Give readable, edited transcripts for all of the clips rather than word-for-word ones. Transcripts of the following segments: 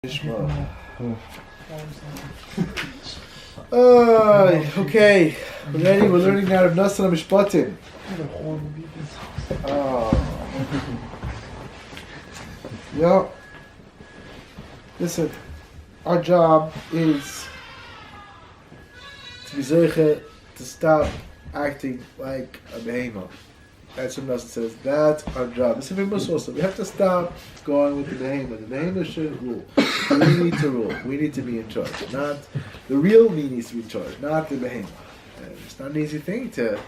Okay, we're ready. We're learning now of Mishpatim. Yeah. Listen, our job is to be zeiche, to stop acting like a behemoth. That's what Nasa says. That's our job. It's a bit also. We have to stop going with the behemoth. The behemoth shouldn't rule. We need to rule. We need to be in charge. Not the real me needs to be in charge, not the behemoth. It's not an easy thing to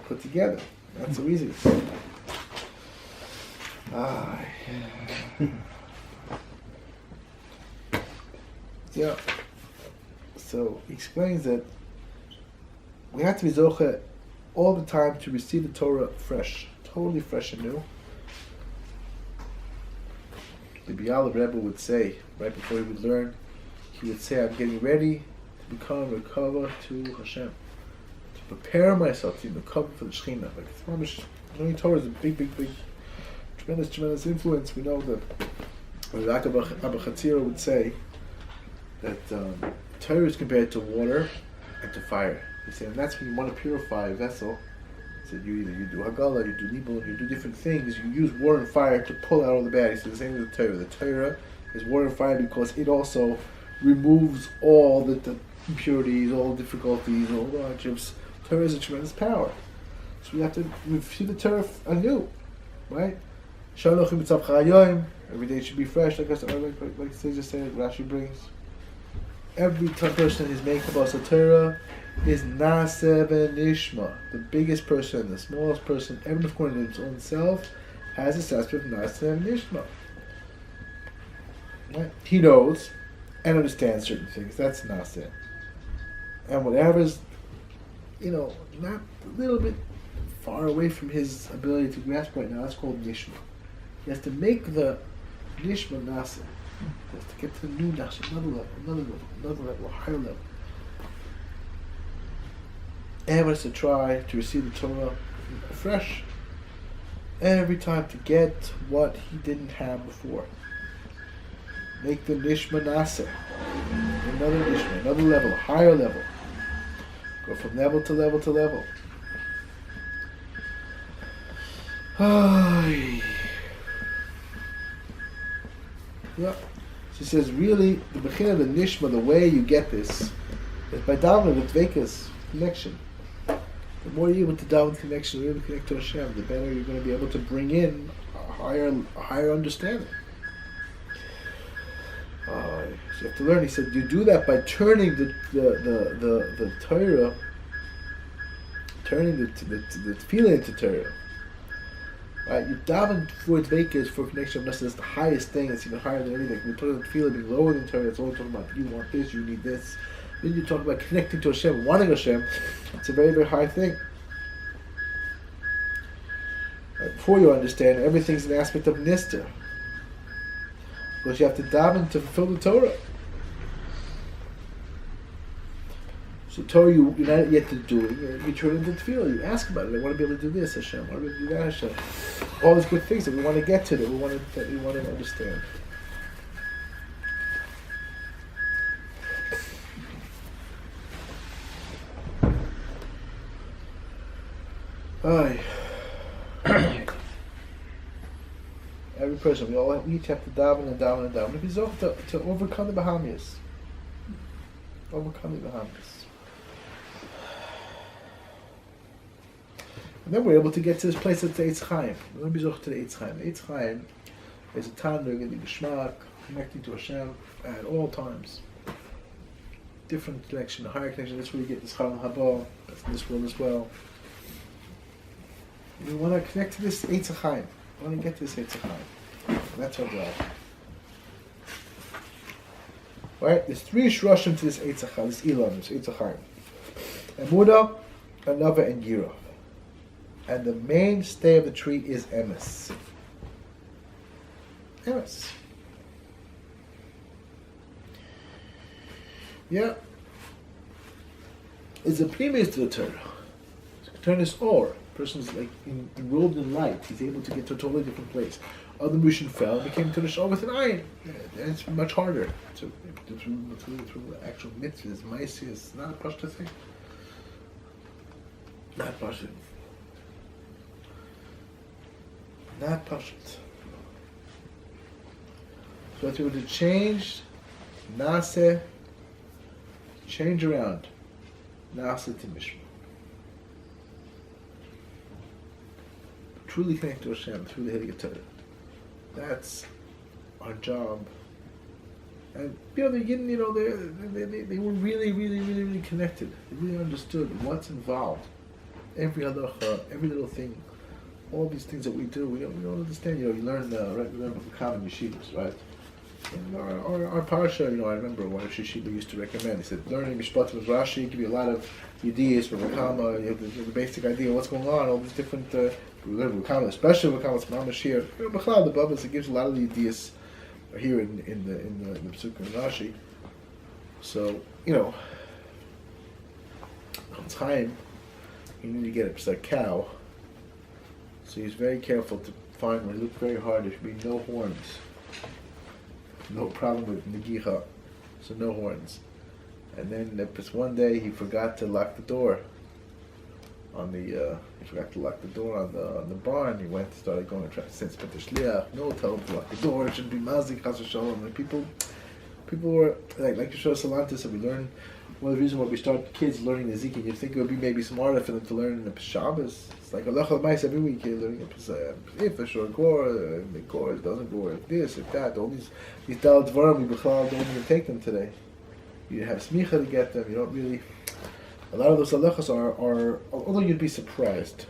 put together. Not so easy. Yeah. So he explains that we have to be zoche all the time to receive the Torah fresh, totally fresh and new. The Biala Rebbe would say, right before he would learn, he would say, I'm getting ready to become a recover to Hashem, to prepare myself to be recover for the Shekhinah. Like, learning Torah is a big, tremendous influence. We know that Abba Chatzira would say that Torah is compared to water and to fire. He said, and that's when you want to purify a vessel. He said, you do Hagala, you do Nibul, you do different things. You use water and fire to pull out all the bad. He said, the same with the Torah. The Torah is water and fire because it also removes all the impurities, all the difficulties, all the hardships. Torah is a tremendous power. So we have to receive the Torah anew, right? Every day should be fresh, like they just said, Rashi brings. Every person is making about the Torah is Naseh ben Nishma. The biggest person, the smallest person, everyone according to his own self, has this aspect of Naseh ben Nishma. Right? He knows and understands certain things. That's Naseh. And whatever's, not a little bit far away from his ability to grasp right now, that's called Nishma. He has to make the Nishma Naseh. He has to get to the new Naseh, another level, a higher level. And has to try to receive the Torah fresh every time to get what he didn't have before. Make the Nishma Naseh, another Nishma, another level, a higher level. Go from level to level to level. Yeah. She says, really, the beginning of the Nishma, the way you get this, is by davening with Vekas connection. The more you're able to daven connection, you're able to connect to Hashem, the better you're going to be able to bring in a higher understanding. So you have to learn. He said, you do that by turning the Torah, turning the feeling into Torah. Right, you daven for Vekas for connection. That's the highest thing. It's even higher than anything. We're talking about feeling being lower than Torah. It's all talking about you want this, you need this. Then you talk about connecting to Hashem, wanting Hashem. It's a very, very high thing. Right, before you understand, everything's an aspect of Nister. Because you have to daven to fulfill the Torah. So Torah, you're not yet to do it. You turn into tefillah. You ask about it. I want to be able to do this, Hashem. I want to be able to do that, Hashem. All these good things that we want to get to, that we want to understand. Every person, we each have to daven and daven and daven. If he's off to overcome the Bahamas. Overcome the Bahamas. And then we're able to get to this place that's the Eitz Chaim. We're going to be zoch to the Eitz Chaim. The Eitz Chaim is a tanug and the Geshmak, connecting to Hashem at all times. Different connection, a higher connection. That's where you get this Chaim Haba. That's in this world as well. We want to connect to this Eitz Chaim. We want to get to this Eitz Chaim. That's our job. Right? There's three shroshim to this Eitz Chaim, this Ilan, this Eitz Chaim. Emudah, Anava, and Yira. And the mainstay of the tree is Emes. Emes. Yeah. It's a premise to the Torah. Torah is or. Person's like enrolled in light. He's able to get to a totally different place. Other Mushin fell and became to the Shah with an iron. And it's much harder. So through actual mitzvahs, Maisi is not a Pashta thing. Not Pashta. Not Pashta. So if you were to change Nase, change around Nase to Mishma. Truly connect to Hashem, truly Likutei. That's our job. And the Yidden, they were really connected. They really understood what's involved. Every halacha, every little thing, all these things that we do, we don't understand. You learn right. We learn from common yeshivas, right? And our parsha, I remember one of Yeshiva used to recommend. He said, learning Mishpatim with Rashi give you a lot of ideas from Vakama. You have the basic idea of what's going on. All these different we learn Vakama, especially Vakama's Mamash here. The Babas, it gives a lot of the ideas here in the Pesukah and Rashi. So Chaim, you need to get it. It's like a cow. So he's very careful to find when he looked very hard. There should be no horns. No problem with Negicha, so no horns. And then one day he forgot to lock the door on the barn. He went, started going and trying to sense the shliach. No, tell him to lock the door. It shouldn't be mazik chas v'shalom. And people were like Yeshua Salantis, and we learn. One of the reasons why we start kids learning the Zikin, you think it would be maybe smarter for them to learn in the Shabbos. It's like Allah Chalmais every week you're learning if a short gore, the gore doesn't gore, if this, if that, all these Dal Dvarim, we don't even take them today. You have smicha to get them, you don't really. A lot of those halachos are although you'd be surprised,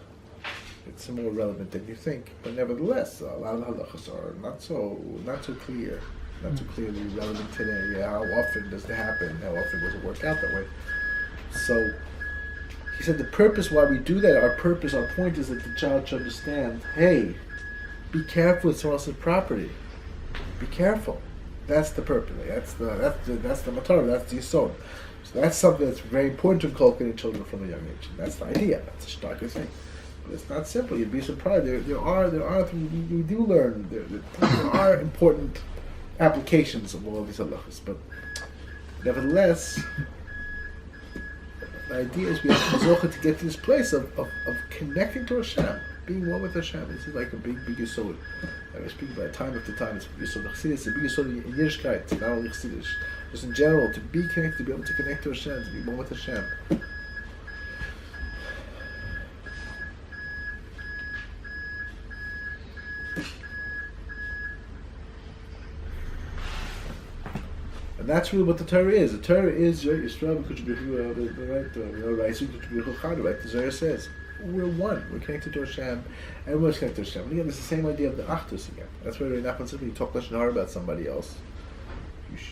it's more relevant than you think. But nevertheless, a lot of the halachos are not so clear. Not too clearly relevant today. How often does it happen? How often does it work out that way? So he said the purpose why we do that, our point is that the child should understand, hey, be careful with someone else's property. Be careful. That's the purpose. That's the matar, that's the yisod. So that's something that's very important to inculcate in children from a young age. And that's the idea. That's a starker thing. But it's not simple. You'd be surprised. There are things we do learn. There are important applications of all these halachas, but nevertheless, the idea is we have to get to this place of connecting to Hashem, being one with Hashem. This is like a big yesod. I was speaking about time after time. It's yesod chassidus, a big yesod in Yiddishkeit, not only chassidus. Just in general, to be connected, to be able to connect to Hashem, to be one with Hashem. And that's really what the Torah is. The Torah is Yisrael, right? The Zohar says we're one. We're connected to Hashem, and we're connected to Hashem. And again, it's the same idea of the Achdus again. That's why you talk lashon hara about somebody else.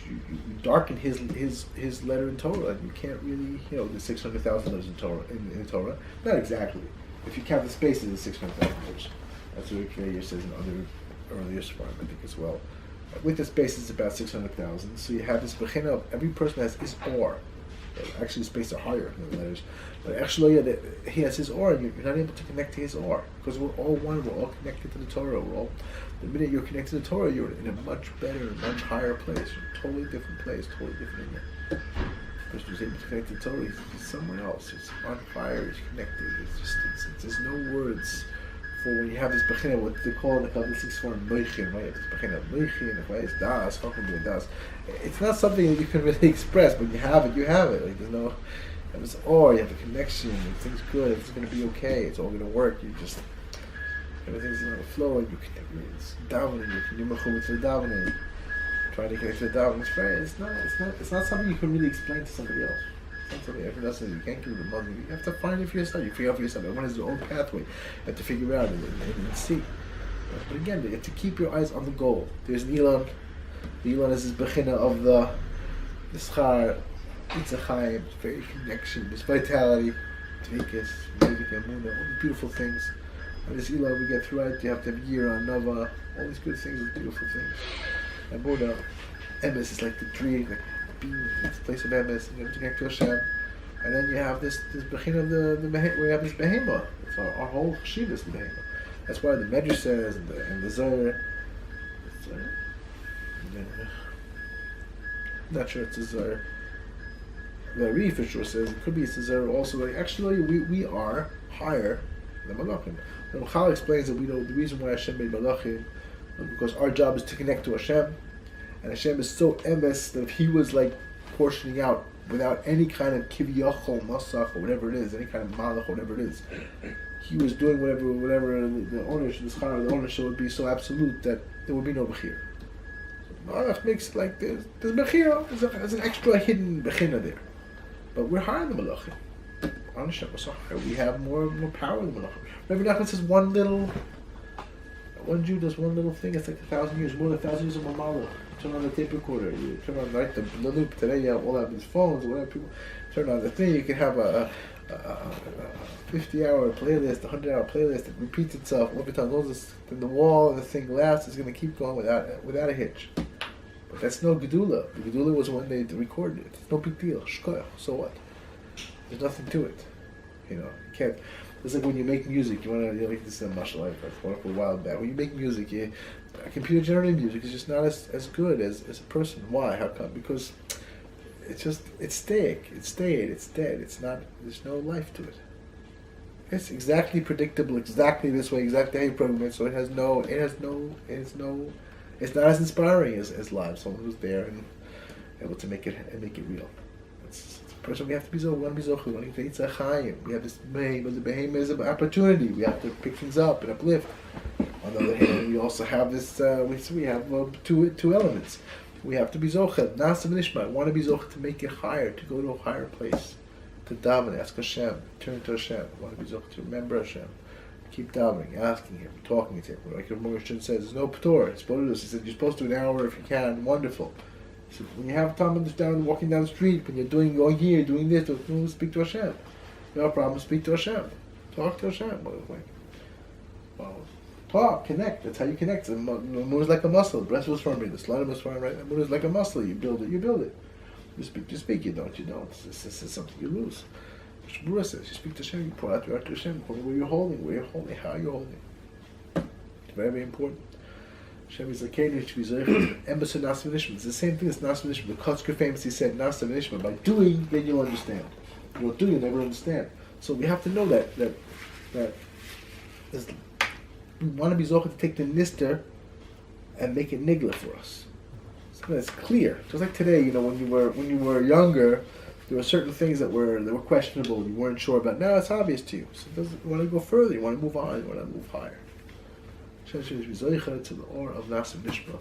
You darken his letter in Torah, and you can't really, there's 600,000 letters in Torah. Not exactly. If you count the spaces, it's 600,000 letters. That's what Likutei says in other earlier Sfarim, I think, as well. With the space, it's about 600,000. So you have this bechina of every person has his or. Actually, the spaces are higher than the letters. But actually, he has his or, and you're not able to connect to his or. Because we're all one, we're all connected to the Torah. The minute you're connected to the Torah, you're in a much better, much higher place. You're in a totally different place, totally different in there. The person who's able to connect to the Torah, he's somewhere else. He's on fire, he's connected. There's no words. For when you have this bechina, what they call in the Kabbalah 6 form moichin, right? This bechina moichin, das, das. It's not something that you can really express, but you have it. Like there's no, it's you have a connection. Everything's good. Everything's going to be okay. It's all going to work. Everything's going to flow, and you can. It's davening. You can do mechum with the davening. Trying to connect to the davening. It's not something you can really explain to somebody else. Something everyone else says you can't give it a mother. You have to find it for yourself. You figure out for yourself. Everyone has their own pathway. You have to figure it out and see. But again, you have to keep your eyes on the goal. There's an Elon. The Elon is this bechina of the schar, Yitzchayim, very connection, this vitality, Tvikas, music, Emunah, all the beautiful things. And this Elon we get throughout. You have to have Yira, Nava, all these good things, these beautiful things. And Buddha, Emes is like the dream, like being this place of Emes, and you have to connect to Hashem. And then you have this bechina of the where you have this behema. It's our whole cheshivah is the behema. That's why the Medrash says and the Zohar, Not sure it's a the Ari for sure says it could be Cesar also. Like actually, we are higher than Malachim. The Chal explains that we know the reason why Hashem made Malachim because our job is to connect to Hashem, and Hashem is so emes that if He was like portioning out without any kind of kiviyachol masach or whatever it is, any kind of malach or whatever it is, He was doing whatever the ownership, the ownership would be so absolute that there would be no bechir. Malach makes it like there's bechira, there's an extra hidden bechina there. But we're higher than Malachim. We have more power than Malachim. Rabbi Nachman says one Jew does one little thing, it's like 1,000 years, more than 1,000 years of Malach. Turn on the tape recorder, you turn on the loop. Today you have all have these phones, whatever people turn on the thing, you can have a 50-hour playlist, a 100-hour playlist that repeats itself every time. Then the wall and the thing lasts, it's going to keep going without a hitch. But that's no gedula. The gedula was when they recorded it. It's no big deal. Shkoyach. So what? There's nothing to it. You can't. It's like when you make music. You make this in martial life. For a while back. When you make music, computer-generated music is just not as good as a person. Why? How come? Because it's static. It's dead. It's not. There's no life to it. It's exactly predictable. Exactly this way. Exactly how you program it. So it has no. It's not as inspiring as live. Someone who's there and able to make it real. It's a person we have to be zoch. We want to be zoch. We want to eat zachayim. We have this behem. The behem is an opportunity. We have to pick things up and uplift. On the other hand, we also have this. We have two elements. We have to be zoch. Nasa v'nishma. Want to be zoch to make it higher, to go to a higher place, to daven, ask Hashem, turn to Hashem. Want to be zoch to remember Hashem. Keep davening, asking Him, talking to Him. Like the Moshe says, there's no pator. He said, you're supposed to do an hour if you can. Wonderful. He said, when you have time walking down the street, when you're going here, doing this, speak to Hashem. No problem, speak to Hashem. Talk to Hashem. Well, talk, connect. That's how you connect. The moon is like a muscle. The breast was firm, the slaughter was firm, right? The moon is like a muscle. You build it. You speak, you don't. This is something you lose. Shmura says, you speak to Hashem, you pour out your heart to Hashem, where you're holding, how you're holding. It's very, very important. Hashem is a Kedish to be Zoich, Embassy Nasa V'nishma. It's the same thing as Nasa V'nishma. The Kotzker famously said, Nasa V'nishma. By doing, then you'll understand. You don't do, you'll never understand. So we have to know that we want to be Zoich to take the Nister and make it Nigla for us. So that's clear. Just like today, when you were younger, there were certain things that were questionable. You weren't sure about. Now it's obvious to you. So you want to go further. You want to move on. You want to move higher. To the or of Nasa Nishma.